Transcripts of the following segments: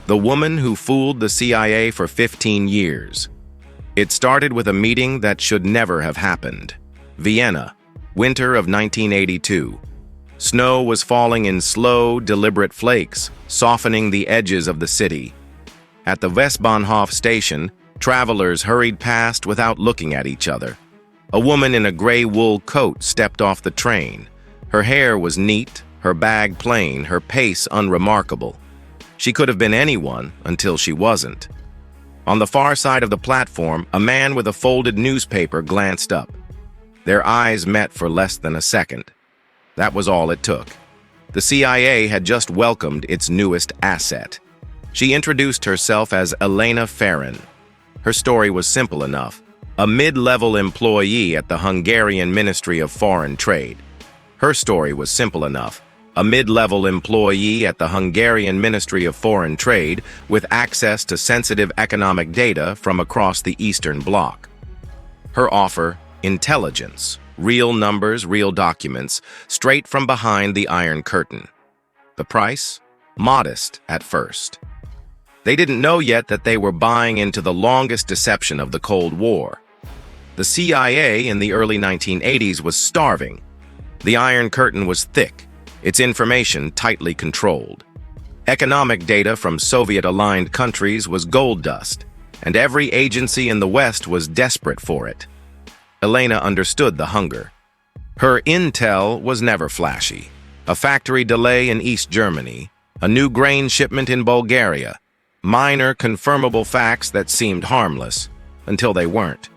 the woman who fooled the CIA for 15 years. It started with a meeting that should never have happened. Vienna, winter of 1982. Snow was falling in slow, deliberate flakes, softening the edges of the city. At the Westbahnhof station, travelers hurried past without looking at each other. A woman in a gray wool coat stepped off the train. Her hair was neat, her bag plain, her pace unremarkable. She could have been anyone until she wasn't. On the far side of the platform, a man with a folded newspaper glanced up. Their eyes met for less than a second. That was all it took. The CIA had just welcomed its newest asset. She introduced herself as Elena Ferrin. Her story was simple enough. A mid-level employee at the Hungarian Ministry of Foreign Trade. Her story was simple enough. A mid-level employee at the Hungarian Ministry of Foreign Trade with access to sensitive economic data from across the Eastern Bloc. Her offer, intelligence, real numbers, real documents, straight from behind the Iron Curtain. The price? Modest at first. They didn't know yet that they were buying into the longest deception of the Cold War. The CIA in the early 1980s was starving. The Iron Curtain was thick, its information tightly controlled. Economic data from Soviet-aligned countries was gold dust, and every agency in the West was desperate for it. Elena understood the hunger. Her intel was never flashy. A factory delay in East Germany, a new grain shipment in Bulgaria, minor confirmable facts that seemed harmless, until they weren't.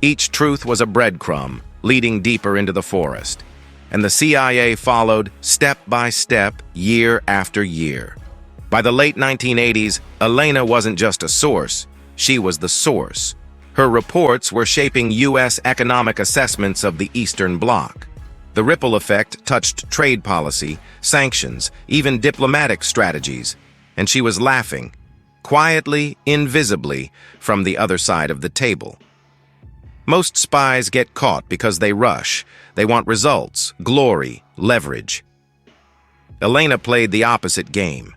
Each truth was a breadcrumb, leading deeper into the forest. And the CIA followed step by step, year after year. By the late 1980s, Elena wasn't just a source, she was the source. Her reports were shaping U.S. economic assessments of the Eastern Bloc. The ripple effect touched trade policy, sanctions, even diplomatic strategies, and she was laughing, quietly, invisibly, from the other side of the table. Most spies get caught because they rush. They want results, glory, leverage. Elena played the opposite game.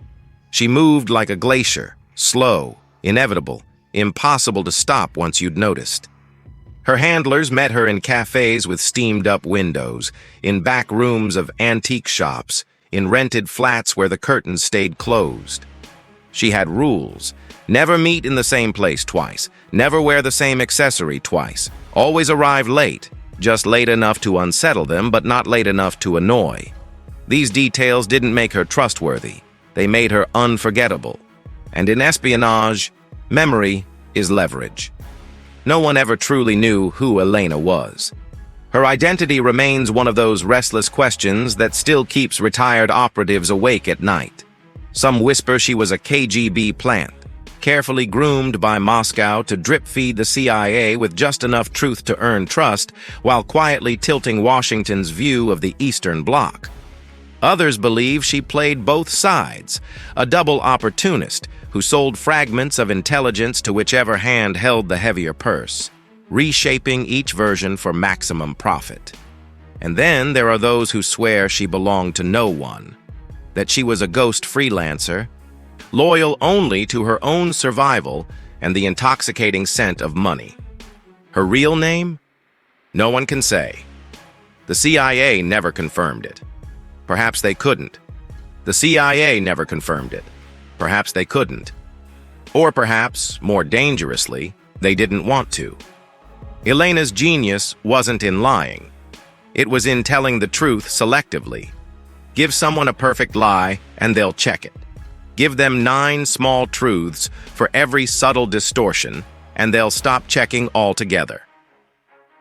She moved like a glacier, slow, inevitable, impossible to stop once you'd noticed. Her handlers met her in cafes with steamed-up windows, in back rooms of antique shops, in rented flats where the curtains stayed closed. She had rules. Never meet in the same place twice. Never wear the same accessory twice. Always arrive late, just late enough to unsettle them, but not late enough to annoy. These details didn't make her trustworthy. They made her unforgettable. And in espionage, memory is leverage. No one ever truly knew who Elena was. Her identity remains one of those restless questions that still keeps retired operatives awake at night. Some whisper she was a KGB plant, carefully groomed by Moscow to drip-feed the CIA with just enough truth to earn trust, while quietly tilting Washington's view of the Eastern Bloc. Others believe she played both sides, a double opportunist who sold fragments of intelligence to whichever hand held the heavier purse, reshaping each version for maximum profit. And then there are those who swear she belonged to no one, that she was a ghost freelancer, loyal only to her own survival and the intoxicating scent of money. Her real name? No one can say. The CIA never confirmed it. Perhaps they couldn't. The CIA never confirmed it. Perhaps they couldn't. Or perhaps, more dangerously, they didn't want to. Elena's genius wasn't in lying. It was in telling the truth selectively. Give someone a perfect lie, and they'll check it. Give them 9 small truths for every subtle distortion, and they'll stop checking altogether.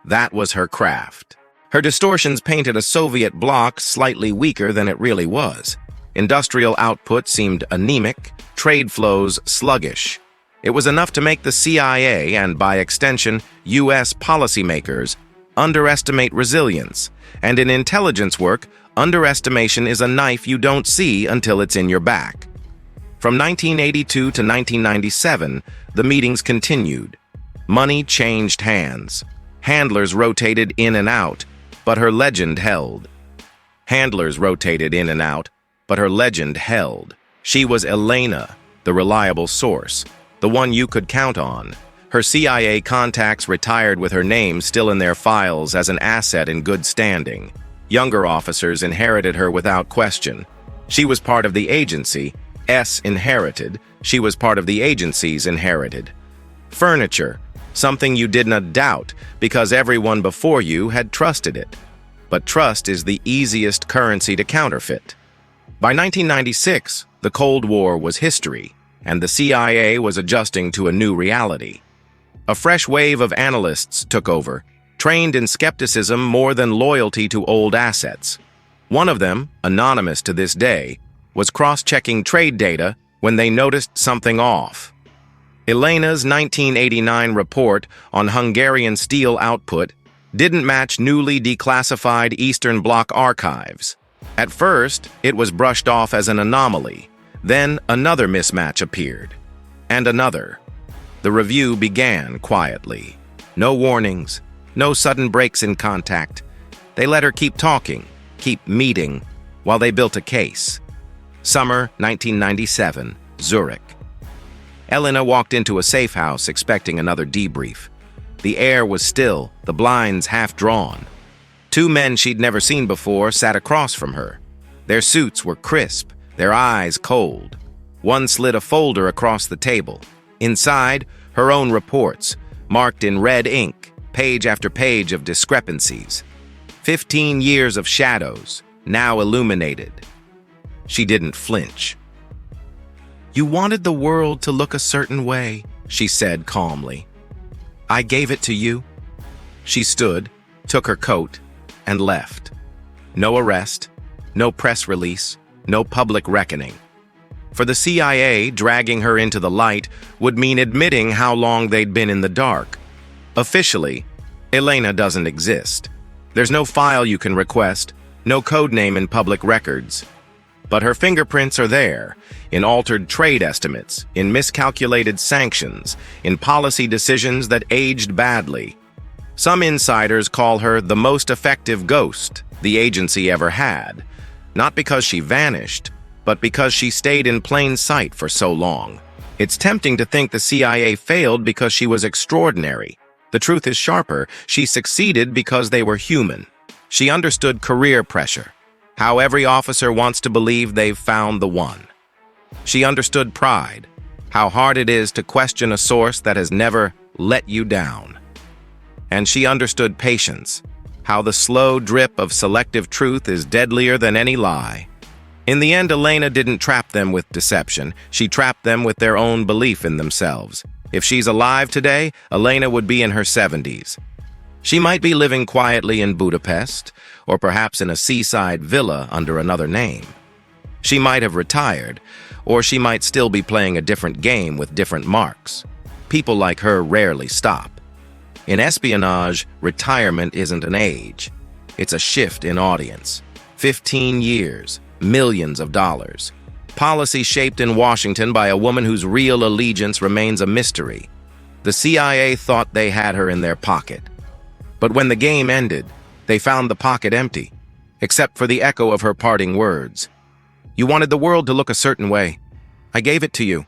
That was her craft. Her distortions painted a Soviet bloc slightly weaker than it really was. Industrial output seemed anemic, trade flows sluggish. It was enough to make the CIA, and by extension, U.S. policymakers, underestimate resilience. And in intelligence work, underestimation is a knife you don't see until it's in your back. From 1982 to 1997, the meetings continued. Money changed hands. Handlers rotated in and out, but her legend held. Handlers rotated in and out, but her legend held. She was Elena, the the reliable source, the one you could count on. Her CIA contacts retired with her name still in their files as an asset in good standing. Younger officers inherited her without question. She was part of the agency. Inherited. She was part of the agency's inherited. Furniture. Something you did not doubt because everyone before you had trusted it. But trust is the easiest currency to counterfeit. By 1996, the Cold War was history, and the CIA was adjusting to a new reality. A fresh wave of analysts took over, trained in skepticism more than loyalty to old assets. One of them, anonymous to this day, was cross-checking trade data when they noticed something off. Elena's 1989 report on Hungarian steel output didn't match newly declassified Eastern Bloc archives. At first, it was brushed off as an anomaly. Then another mismatch appeared. And another. The review began quietly. No warnings, no sudden breaks in contact. They let her keep talking, keep meeting, while they built a case. Summer 1997, Zurich. Elena walked into a safe house expecting another debrief. The air was still, the blinds half drawn. Two men she'd never seen before sat across from her. Their suits were crisp, their eyes cold. One slid a folder across the table. Inside, her own reports, marked in red ink, page after page of discrepancies. 15 years of shadows, now illuminated. She didn't flinch. "You wanted the world to look a certain way," she said calmly. "I gave it to you." She stood, took her coat, and left. No arrest, no press release, no public reckoning. For the CIA, dragging her into the light would mean admitting how long they'd been in the dark. Officially, Elena doesn't exist. There's no file you can request, no codename in public records. But her fingerprints are there, in altered trade estimates, in miscalculated sanctions, in policy decisions that aged badly. Some insiders call her the most effective ghost the agency ever had, not because she vanished, but because she stayed in plain sight for so long. It's tempting to think the CIA failed because she was extraordinary. The truth is sharper. She succeeded because they were human. She understood career pressure, how every officer wants to believe they've found the one. She understood pride, how hard it is to question a source that has never let you down. And she understood patience, how the slow drip of selective truth is deadlier than any lie. In the end, Elena didn't trap them with deception. She trapped them with their own belief in themselves. If she's alive today, Elena would be in her 70s. She might be living quietly in Budapest, or perhaps in a seaside villa under another name. She might have retired, or she might still be playing a different game with different marks. People like her rarely stop. In espionage, retirement isn't an age. It's a shift in audience. 15 years, millions of dollars. Policy shaped in Washington by a woman whose real allegiance remains a mystery. The CIA thought they had her in their pocket. But when the game ended, they found the pocket empty, except for the echo of her parting words. "You wanted the world to look a certain way. I gave it to you.